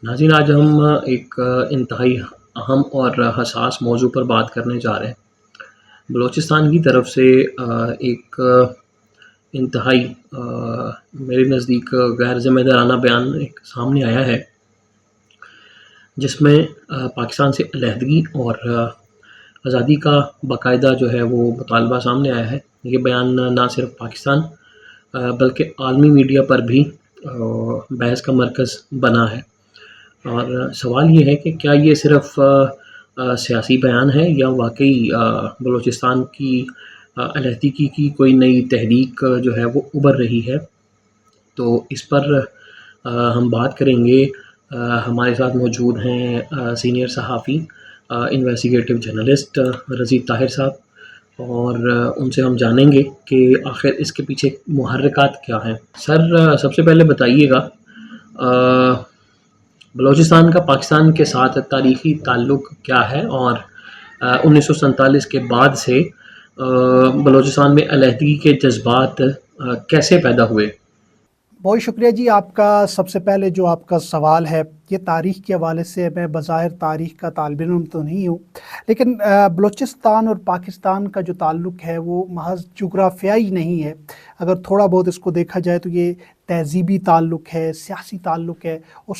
ناظرین، آج ہم ایک انتہائی اہم اور حساس موضوع پر بات کرنے جا رہے ہیں۔ بلوچستان کی طرف سے ایک انتہائی میرے نزدیک غیر ذمہ دارانہ بیان ایک سامنے آیا ہے، جس میں پاکستان سے علیحدگی اور آزادی کا باقاعدہ جو ہے وہ مطالبہ سامنے آیا ہے۔ یہ بیان نہ صرف پاکستان بلکہ عالمی میڈیا پر بھی بحث کا مرکز بنا ہے، اور سوال یہ ہے کہ کیا یہ صرف سیاسی بیان ہے یا واقعی بلوچستان کی علیحدگی کی کوئی نئی تحریک جو ہے وہ ابھر رہی ہے۔ تو اس پر ہم بات کریں گے۔ ہمارے ساتھ موجود ہیں سینئر صحافی، انویسٹیگیٹو جرنلسٹ رضی طاہر صاحب، اور ان سے ہم جانیں گے کہ آخر اس کے پیچھے محرکات کیا ہیں۔ سر، سب سے پہلے بتائیے گا، بلوچستان کا پاکستان کے ساتھ تاریخی تعلق کیا ہے، اور 1947 کے بعد سے بلوچستان میں علیحدگی کے جذبات کیسے پیدا ہوئے؟ بہت شکریہ جی آپ کا۔ سب سے پہلے جو آپ کا سوال ہے، یہ تاریخ کے حوالے سے میں بظاہر تاریخ کا طالب علم تو نہیں ہوں، لیکن بلوچستان اور پاکستان کا جو تعلق ہے وہ محض جغرافیائی نہیں ہے۔ اگر تھوڑا بہت اس کو دیکھا جائے تو یہ تہذیبی تعلق ہے، سیاسی تعلق ہے، اور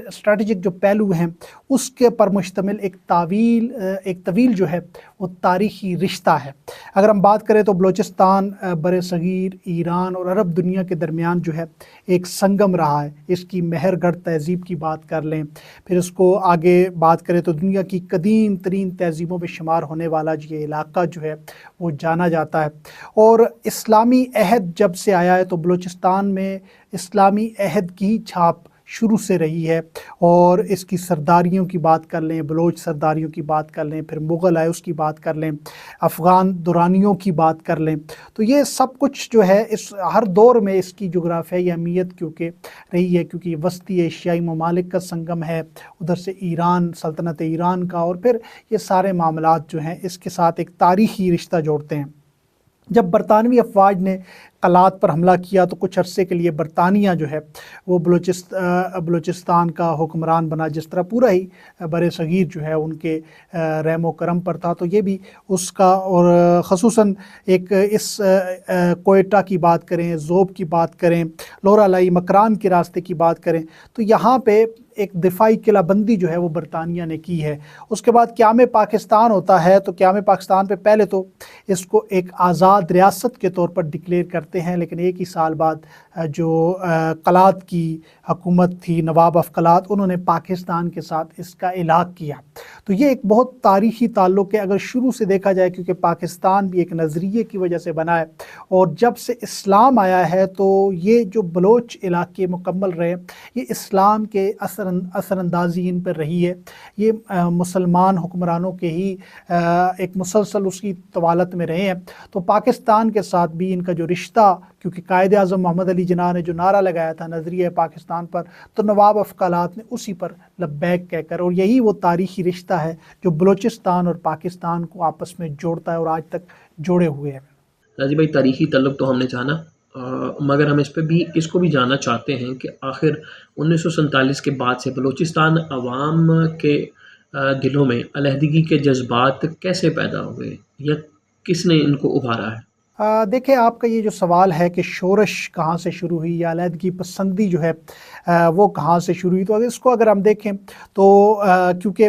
اسٹریٹجک جو پہلو ہیں اس کے پر مشتمل ایک طویل جو ہے وہ تاریخی رشتہ ہے۔ اگر ہم بات کریں تو بلوچستان بر صغیر، ایران اور عرب دنیا کے درمیان جو ہے ایک سنگم رہا ہے۔ اس کی مہر گڑھ تہذیب کی بات کر لیں، پھر اس کو آگے بات کریں تو دنیا کی قدیم ترین تہذیبوں میں شمار ہونے والا یہ علاقہ جو ہے وہ جانا جاتا ہے۔ اور اسلامی عہد جب سے آیا ہے تو بلوچستان میں اسلامی عہد کی چھاپ شروع سے رہی ہے، اور اس کی سرداریوں کی بات کر لیں، بلوچ سرداریوں کی بات کر لیں، پھر مغل آئے اس کی بات کر لیں، افغان دورانیوں کی بات کر لیں، تو یہ سب کچھ جو ہے اس ہر دور میں اس کی جغرافیائی اہمیت کیونکہ رہی ہے، کیونکہ وسطی ایشیائی ممالک کا سنگم ہے، ادھر سے ایران، سلطنت ایران کا، اور پھر یہ سارے معاملات جو ہیں اس کے ساتھ ایک تاریخی رشتہ جوڑتے ہیں۔ جب برطانوی افواج نے قلات پر حملہ کیا تو کچھ عرصے کے لیے برطانیہ جو ہے وہ بلوچستان کا حکمران بنا، جس طرح پورا ہی بر صغیر جو ہے ان کے رحم و کرم پر تھا، تو یہ بھی اس کا، اور خصوصاً ایک اس کوئٹہ کی بات کریں، ذوب کی بات کریں، لورا لائی مکران کے راستے کی بات کریں، تو یہاں پہ ایک دفاعی قلعہ بندی جو ہے وہ برطانیہ نے کی ہے۔ اس کے بعد قیام پاکستان ہوتا ہے، تو قیام پاکستان پہ پہلے تو اس کو ایک آزاد ریاست کے طور پر ڈکلیئر کرتے ہیں، لیکن ایک ہی سال بعد جو قلات کی حکومت تھی، نواب آف قلات، انہوں نے پاکستان کے ساتھ اس کا الحاق کیا۔ تو یہ ایک بہت تاریخی تعلق ہے اگر شروع سے دیکھا جائے، کیونکہ پاکستان بھی ایک نظریے کی وجہ سے بنا ہے، اور جب سے اسلام آیا ہے تو یہ جو بلوچ علاقے مکمل رہے، یہ اسلام کے اثر اندازی ان پر رہی ہے۔ یہ مسلمان حکمرانوں کے ہی ایک مسلسل اس کی طوالت میں رہے ہیں۔ تو پاکستان کے ساتھ بھی ان کا جو رشتہ، کیونکہ قائد اعظم محمد علی جناح نے جو نعرہ لگایا تھا نظریہ پاکستان پر، تو نواب آف قلات نے اسی پر لبیک کہہ کر، اور یہی وہ تاریخی رشتہ ہے جو بلوچستان اور پاکستان کو آپس میں جوڑتا ہے اور آج تک جوڑے ہوئے ہیں۔ راضی بھائی، تاریخی تعلق تو ہم نے جانا، مگر ہم اس کو بھی جاننا چاہتے ہیں کہ آخر 1947 کے بعد سے بلوچستان عوام کے دلوں میں علیحدگی کے جذبات کیسے پیدا ہوئے، یا کس نے ان کو ابھارا ہے؟ دیکھیں، آپ کا یہ جو سوال ہے کہ شورش کہاں سے شروع ہوئی یا علیحدگی پسندی جو ہے وہ کہاں سے شروع ہوئی، تو اس کو اگر ہم دیکھیں تو کیونکہ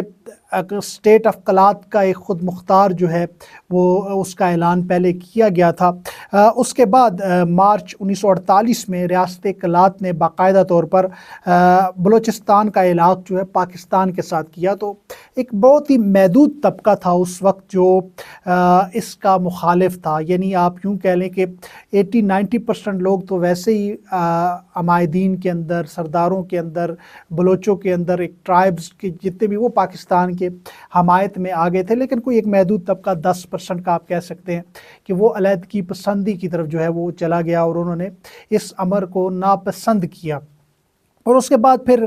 اسٹیٹ آف قلات کا ایک خود مختار جو ہے وہ اس کا اعلان پہلے کیا گیا تھا، اس کے بعد مارچ 1948 میں ریاست قلات نے باقاعدہ طور پر بلوچستان کا علاق جو ہے پاکستان کے ساتھ کیا۔ تو ایک بہت ہی محدود طبقہ تھا اس وقت جو اس کا مخالف تھا، یعنی آپ یوں کہہ لیں کہ 80-90% لوگ تو ویسے ہی عمائدین کے اندر، سرداروں کے اندر، بلوچوں کے اندر، ایک ٹرائبز کے جتنے بھی، وہ پاکستان کے حمایت میں آ گئے تھے، لیکن کوئی ایک محدود طبقہ 10% کا آپ کہہ سکتے ہیں کہ وہ علیحدگی پسندی کی طرف جو ہے وہ چلا گیا، اور انہوں نے اس امر کو ناپسند کیا۔ اور اس کے بعد پھر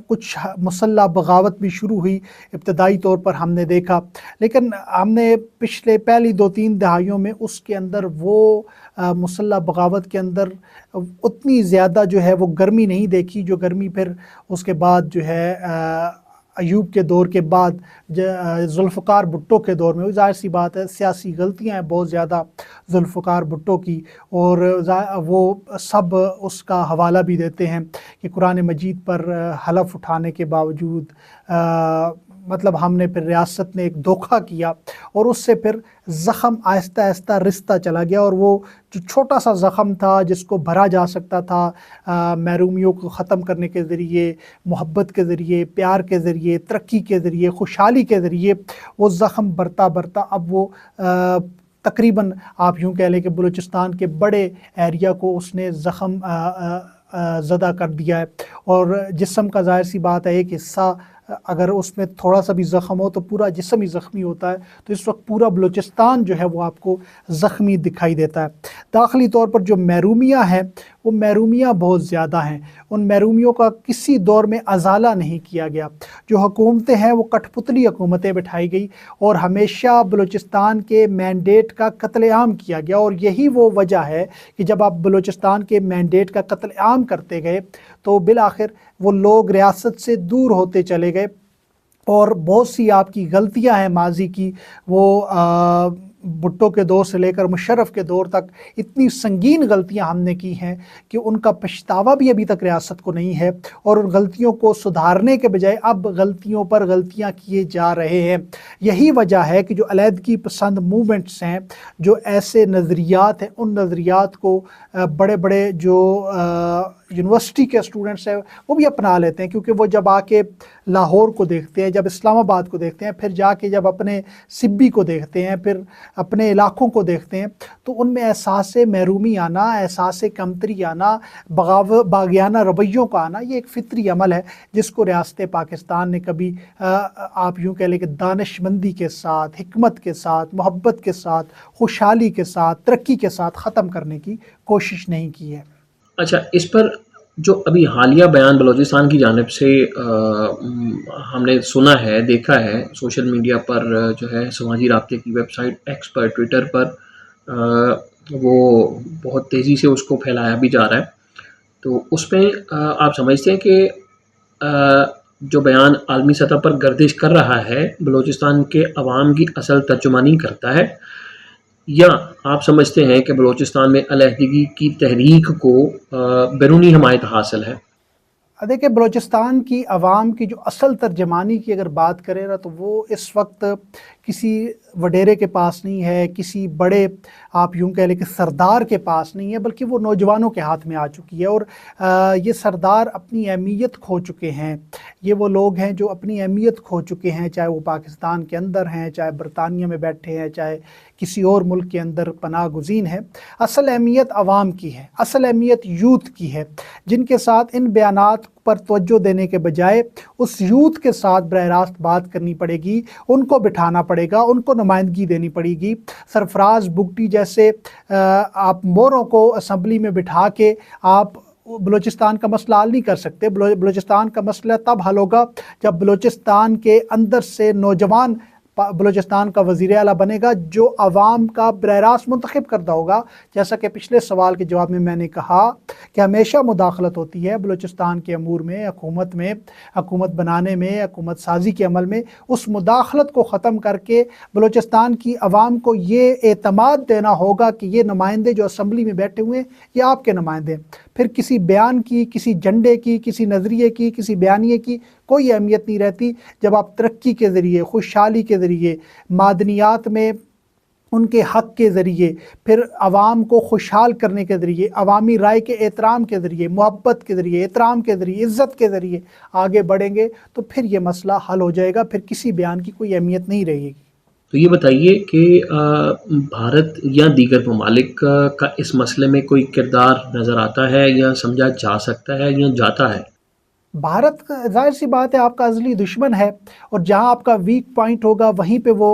کچھ مسلح بغاوت بھی شروع ہوئی ابتدائی طور پر ہم نے دیکھا، لیکن ہم نے پچھلے پہلی 2-3 دہائیوں میں اس کے اندر وہ مسلح بغاوت کے اندر اتنی زیادہ جو ہے وہ گرمی نہیں دیکھی، جو گرمی پھر اس کے بعد جو ہے ایوب کے دور کے بعد ذوالفقار بھٹو کے دور میں، ظاہر سی بات ہے سیاسی غلطیاں ہیں بہت زیادہ ذوالفقار بھٹو کی، اور وہ سب اس کا حوالہ بھی دیتے ہیں کہ قرآن مجید پر حلف اٹھانے کے باوجود مطلب ہم نے پھر ریاست نے ایک دھوکہ کیا، اور اس سے پھر زخم آہستہ آہستہ رستا چلا گیا، اور وہ جو چھوٹا سا زخم تھا جس کو بھرا جا سکتا تھا محرومیوں کو ختم کرنے کے ذریعے، محبت کے ذریعے، پیار کے ذریعے، ترقی کے ذریعے، خوشحالی کے ذریعے، وہ زخم بڑھتا بڑھتا اب وہ تقریباً آپ یوں کہہ لیں کہ بلوچستان کے بڑے ایریا کو اس نے زخم زدہ کر دیا ہے، اور جسم کا ظاہر سی بات ہے ایک حصہ اگر اس میں تھوڑا سا بھی زخم ہو تو پورا جسم ہی زخمی ہوتا ہے، تو اس وقت پورا بلوچستان جو ہے وہ آپ کو زخمی دکھائی دیتا ہے۔ داخلی طور پر جو محرومیاں ہیں وہ محرومیاں بہت زیادہ ہیں، ان محرومیوں کا کسی دور میں ازالہ نہیں کیا گیا، جو حکومتیں ہیں وہ کٹھ پتلی حکومتیں بٹھائی گئی، اور ہمیشہ بلوچستان کے مینڈیٹ کا قتل عام کیا گیا، اور یہی وہ وجہ ہے کہ جب آپ بلوچستان کے مینڈیٹ کا قتل عام کرتے گئے تو بالآخر وہ لوگ ریاست سے دور ہوتے چلے گئے، اور بہت سی آپ کی غلطیاں ہیں ماضی کی، وہ بھٹو کے دور سے لے کر مشرف کے دور تک اتنی سنگین غلطیاں ہم نے کی ہیں کہ ان کا پچھتاوا بھی ابھی تک ریاست کو نہیں ہے، اور ان غلطیوں کو سدھارنے کے بجائے اب غلطیوں پر غلطیاں کیے جا رہے ہیں۔ یہی وجہ ہے کہ جو علیحدگی پسند موومنٹس ہیں، جو ایسے نظریات ہیں، ان نظریات کو بڑے بڑے جو یونیورسٹی کے اسٹوڈنٹس ہیں وہ بھی اپنا لیتے ہیں، کیونکہ وہ جب آ کے لاہور کو دیکھتے ہیں، جب اسلام آباد کو دیکھتے ہیں، پھر جا کے جب اپنے سبی کو دیکھتے ہیں، پھر اپنے علاقوں کو دیکھتے ہیں، تو ان میں احساس محرومی آنا، احساس کمتری آنا، باغیانہ رویوں کا آنا، یہ ایک فطری عمل ہے جس کو ریاست پاکستان نے کبھی آپ یوں کہہ لیں کہ دانش مندی کے ساتھ، حکمت کے ساتھ، محبت کے ساتھ، خوشحالی کے ساتھ، ترقی کے ساتھ ختم کرنے کی کوشش نہیں کی ہے۔ اچھا، اس پر جو ابھی حالیہ بیان بلوچستان کی جانب سے ہم نے سنا ہے، دیکھا ہے سوشل میڈیا پر، جو ہے سماجی رابطے کی ویب سائٹ ایکس پر، ٹویٹر پر، وہ بہت تیزی سے اس کو پھیلایا بھی جا رہا ہے، تو اس میں آپ سمجھتے ہیں کہ جو بیان عالمی سطح پر گردش کر رہا ہے بلوچستان کے عوام کی اصل ترجمانی کرتا ہے، یا آپ سمجھتے ہیں کہ بلوچستان میں علیحدگی کی تحریک کو بیرونی حمایت حاصل ہے؟ دیکھیں، بلوچستان کی عوام کی جو اصل ترجمانی کی اگر بات کریں نا، تو وہ اس وقت کسی وڈیرے کے پاس نہیں ہے، کسی بڑے آپ یوں کہہ لیں کہ سردار کے پاس نہیں ہے، بلکہ وہ نوجوانوں کے ہاتھ میں آ چکی ہے، اور یہ سردار اپنی اہمیت کھو چکے ہیں، یہ وہ لوگ ہیں جو اپنی اہمیت کھو چکے ہیں، چاہے وہ پاکستان کے اندر ہیں، چاہے برطانیہ میں بیٹھے ہیں، چاہے کسی اور ملک کے اندر پناہ گزین ہے۔ اصل اہمیت عوام کی ہے، اصل اہمیت یوتھ کی ہے، جن کے ساتھ ان بیانات پر توجہ دینے کے بجائے اس یوتھ کے ساتھ براہ راست بات کرنی پڑے گی، ان کو بٹھانا پڑے گا، ان کو نمائندگی دینی پڑے گی۔ سرفراز بگٹی جیسے آپ موروں کو اسمبلی میں بٹھا کے آپ بلوچستان کا مسئلہ حل نہیں کر سکتے۔ بلوچستان کا مسئلہ تب حل ہوگا جب بلوچستان کے اندر سے نوجوان بلوچستان کا وزیر اعلیٰ بنے گا، جو عوام کا براہ راست منتخب کردہ ہوگا۔ جیسا کہ پچھلے سوال کے جواب میں نے کہا کہ ہمیشہ مداخلت ہوتی ہے بلوچستان کے امور میں، حکومت بنانے میں، حکومت سازی کے عمل میں۔ اس مداخلت کو ختم کر کے بلوچستان کی عوام کو یہ اعتماد دینا ہوگا کہ یہ نمائندے جو اسمبلی میں بیٹھے ہوئے ہیں یہ آپ کے نمائندے ہیں۔ پھر کسی بیان کی، کسی جھنڈے کی، کسی نظریے کی، کسی بیانیے کی کوئی اہمیت نہیں رہتی جب آپ ترقی کے ذریعے، خوشحالی کے ذریعے، معدنیات میں ان کے حق کے ذریعے، پھر عوام کو خوشحال کرنے کے ذریعے، عوامی رائے کے احترام کے ذریعے، محبت کے ذریعے، احترام کے ذریعے، عزت کے ذریعے آگے بڑھیں گے تو پھر یہ مسئلہ حل ہو جائے گا، پھر کسی بیان کی کوئی اہمیت نہیں رہے گی۔ تو یہ بتائیے کہ بھارت یا دیگر ممالک کا اس مسئلے میں کوئی کردار نظر آتا ہے یا سمجھا جا سکتا ہے یا جاتا ہے؟ بھارت ظاہر سی بات ہے آپ کا ازلی دشمن ہے، اور جہاں آپ کا ویک پوائنٹ ہوگا وہیں پہ وہ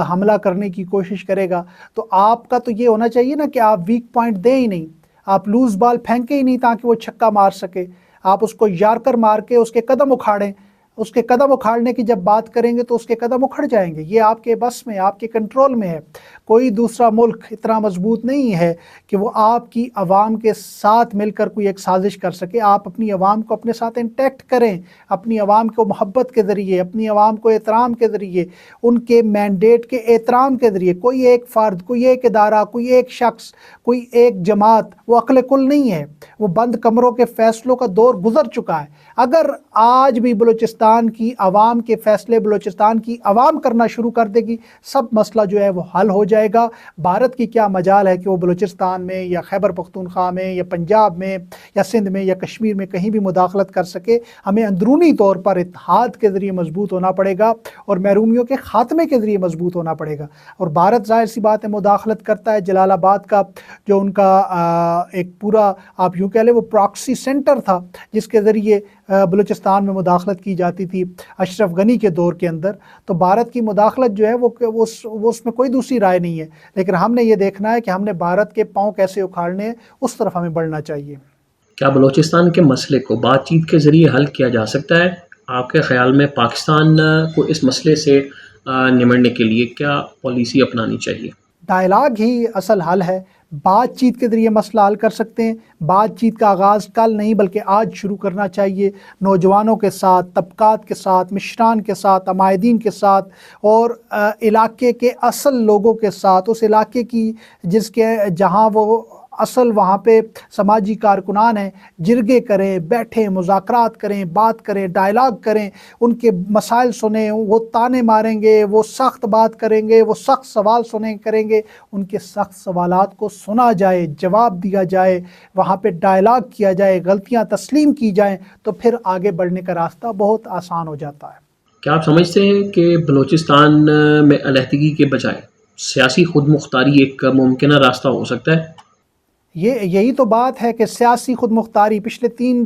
حملہ کرنے کی کوشش کرے گا۔ تو آپ کا تو یہ ہونا چاہیے نا کہ آپ ویک پوائنٹ دیں ہی نہیں، آپ لوز بال پھینکے ہی نہیں تاکہ وہ چھکا مار سکے۔ آپ اس کو یارکر مار کے اس کے قدم اکھاڑیں، اس کے قدم اکھاڑنے کی جب بات کریں گے تو اس کے قدم اکھڑ جائیں گے. یہ آپ کے بس میں، آپ کے کنٹرول میں ہے. کوئی دوسرا ملک اتنا مضبوط نہیں ہے کہ وہ آپ کی عوام کے ساتھ مل کر کوئی ایک سازش کر سکے. آپ اپنی عوام کو اپنے ساتھ انٹیکٹ کریں، اپنی عوام کو محبت کے ذریعے، اپنی عوام کو احترام کے ذریعے، ان کے مینڈیٹ کے احترام کے ذریعے. کوئی ایک فرد، کوئی ایک ادارہ، کوئی ایک شخص، کوئی ایک جماعت وہ عقل کل نہیں ہے. وہ بند کمروں کے فیصلوں کا دور گزر چکا ہے. اگر آج بھی بلوچستان کی عوام کے فیصلے بلوچستان کی عوام کرنا شروع کر دے گی، سب مسئلہ جو ہے وہ حل ہو جائے گا. بھارت کی کیا مجال ہے کہ وہ بلوچستان میں یا خیبر پختونخوا میں یا پنجاب میں یا سندھ میں یا کشمیر میں کہیں بھی مداخلت کر سکے. ہمیں اندرونی طور پر اتحاد کے ذریعے مضبوط ہونا پڑے گا اور محرومیوں کے خاتمے کے ذریعے مضبوط ہونا پڑے گا. اور بھارت ظاہر سی بات ہے مداخلت کرتا ہے. جلال آباد کا جو ان کا ایک پورا آپ یوں کہہ لیں وہ پراکسی سینٹر تھا جس کے ذریعے بلوچستان میں مداخلت کی جاتی تھی اشرف غنی کے دور کے اندر. تو بھارت کی مداخلت جو ہے وہ اس میں کوئی دوسری رائے نہیں ہے. لیکن ہم نے یہ دیکھنا ہے کہ ہم نے بھارت کے پاؤں کیسے اکھاڑنے ہیں، اس طرف ہمیں بڑھنا چاہیے. کیا بلوچستان کے مسئلے کو بات چیت کے ذریعے حل کیا جا سکتا ہے؟ آپ کے خیال میں پاکستان کو اس مسئلے سے نمٹنے کے لیے کیا پالیسی اپنانی چاہیے؟ ڈائلاگ ہی اصل حل ہے. بات چیت کے ذریعے مسئلہ حل کر سکتے ہیں. بات چیت کا آغاز کل نہیں بلکہ آج شروع کرنا چاہیے، نوجوانوں کے ساتھ، طبقات کے ساتھ، مشران کے ساتھ، عمائدین کے ساتھ اور علاقے کے اصل لوگوں کے ساتھ. اس علاقے کی جہاں وہ اصل وہاں پہ سماجی کارکنان ہیں، جرگے کریں، بیٹھیں، مذاکرات کریں، بات کریں، ڈائلاگ کریں، ان کے مسائل سنیں. وہ تانے ماریں گے، وہ سخت بات کریں گے، وہ سخت سوال کریں گے. ان کے سخت سوالات کو سنا جائے، جواب دیا جائے، وہاں پہ ڈائلاگ کیا جائے، غلطیاں تسلیم کی جائیں تو پھر آگے بڑھنے کا راستہ بہت آسان ہو جاتا ہے. کیا آپ سمجھتے ہیں کہ بلوچستان میں علیحدگی کے بجائے سیاسی خود مختاری ایک ممکنہ راستہ ہو سکتا ہے؟ یہی تو بات ہے کہ سیاسی خود مختاری، پچھلے 3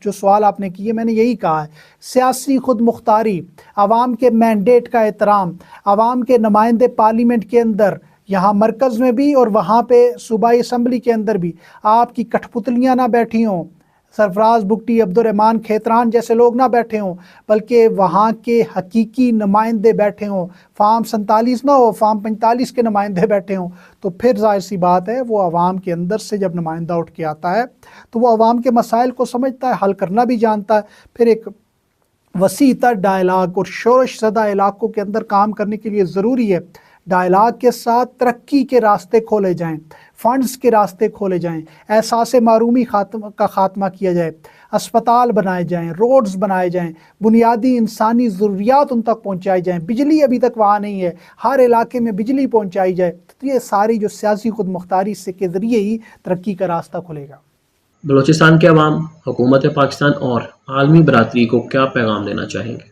جو سوال آپ نے کیے میں نے یہی کہا ہے. سیاسی خود مختاری، عوام کے مینڈیٹ کا احترام، عوام کے نمائندے پارلیمنٹ کے اندر، یہاں مرکز میں بھی اور وہاں پہ صوبائی اسمبلی کے اندر بھی آپ کی کٹھ پتلیاں نہ بیٹھی ہوں، سرفراز بگٹی، عبدالرحمان کھیتران جیسے لوگ نہ بیٹھے ہوں، بلکہ وہاں کے حقیقی نمائندے بیٹھے ہوں. فارم 47 نہ ہو، فارم 45 کے نمائندے بیٹھے ہوں. تو پھر ظاہر سی بات ہے وہ عوام کے اندر سے جب نمائندہ اٹھ کے آتا ہے تو وہ عوام کے مسائل کو سمجھتا ہے، حل کرنا بھی جانتا ہے. پھر ایک وسیع تر ڈائلاگ اور شورش زدہ علاقوں کے اندر کام کرنے کے لیے ضروری ہے ڈائلاگ کے ساتھ ترقی کے راستے کھولے جائیں، فنڈز کے راستے کھولے جائیں، احساس معرومی کا خاتمہ کیا جائے، اسپتال بنائے جائیں، روڈز بنائے جائیں، بنیادی انسانی ضروریات ان تک پہنچائی جائیں. بجلی ابھی تک وہاں نہیں ہے، ہر علاقے میں بجلی پہنچائی جائے. تو یہ ساری جو سیاسی خود مختاری سے کے ذریعے ہی ترقی کا راستہ کھلے گا. بلوچستان کے عوام حکومت پاکستان اور عالمی برادری کو کیا پیغام دینا چاہیں گے؟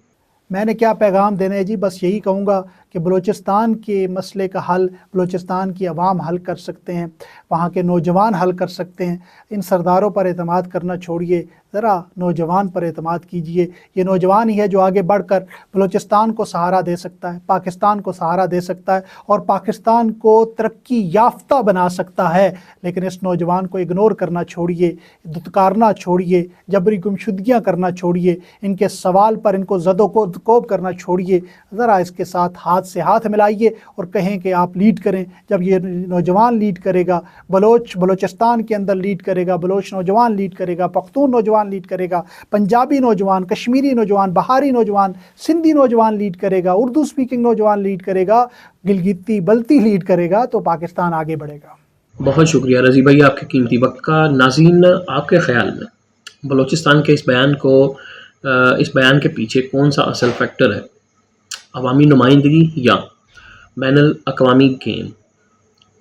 میں نے کیا پیغام دینا ہے جی، بس یہی کہوں گا کہ بلوچستان کے مسئلے کا حل بلوچستان کی عوام حل کر سکتے ہیں، وہاں کے نوجوان حل کر سکتے ہیں. ان سرداروں پر اعتماد کرنا چھوڑیے، ذرا نوجوان پر اعتماد کیجئے. یہ نوجوان ہی ہے جو آگے بڑھ کر بلوچستان کو سہارا دے سکتا ہے، پاکستان کو سہارا دے سکتا ہے اور پاکستان کو ترقی یافتہ بنا سکتا ہے. لیکن اس نوجوان کو اگنور کرنا چھوڑیے، دھتکارنا چھوڑیے، جبری گمشدگیاں کرنا چھوڑیے، ان کے سوال پر ان کو زد و کوب کرنا چھوڑیے. ذرا اس کے ساتھ ہاتھ سے ہاتھ ملائیے اور کہیں کہ آپ لیڈ کریں. جب یہ نوجوان لیڈ کرے گا، بلوچستان کے اندر لیڈ کرے گا، بلوچ نوجوان لیڈ کرے گا، پختون نوجوان لیڈ کرے گا، پنجابی نوجوان، کشمیری نوجوان، بہاری نوجوان، سندھی نوجوان لیڈ کرے گا، اردو سپیکنگ نوجوان لیڈ کرے گا، گلگتی بلتی لیڈ کرے گا تو پاکستان آگے بڑھے گا. بہت شکریہ رضی بھائی آپ کے قیمتی وقت کا. ناظرین، آپ کے خیال میں بلوچستان کے اس بیان کے پیچھے کون سا اصل فیکٹر ہے؟ عوامی نمائندگی یا بین الاقوامی گیم؟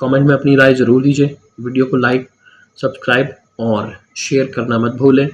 کامنٹ میں اپنی رائے ضرور دیجیے. ویڈیو کو لائک، سبسکرائب اور شیئر کرنا مت بھولیں.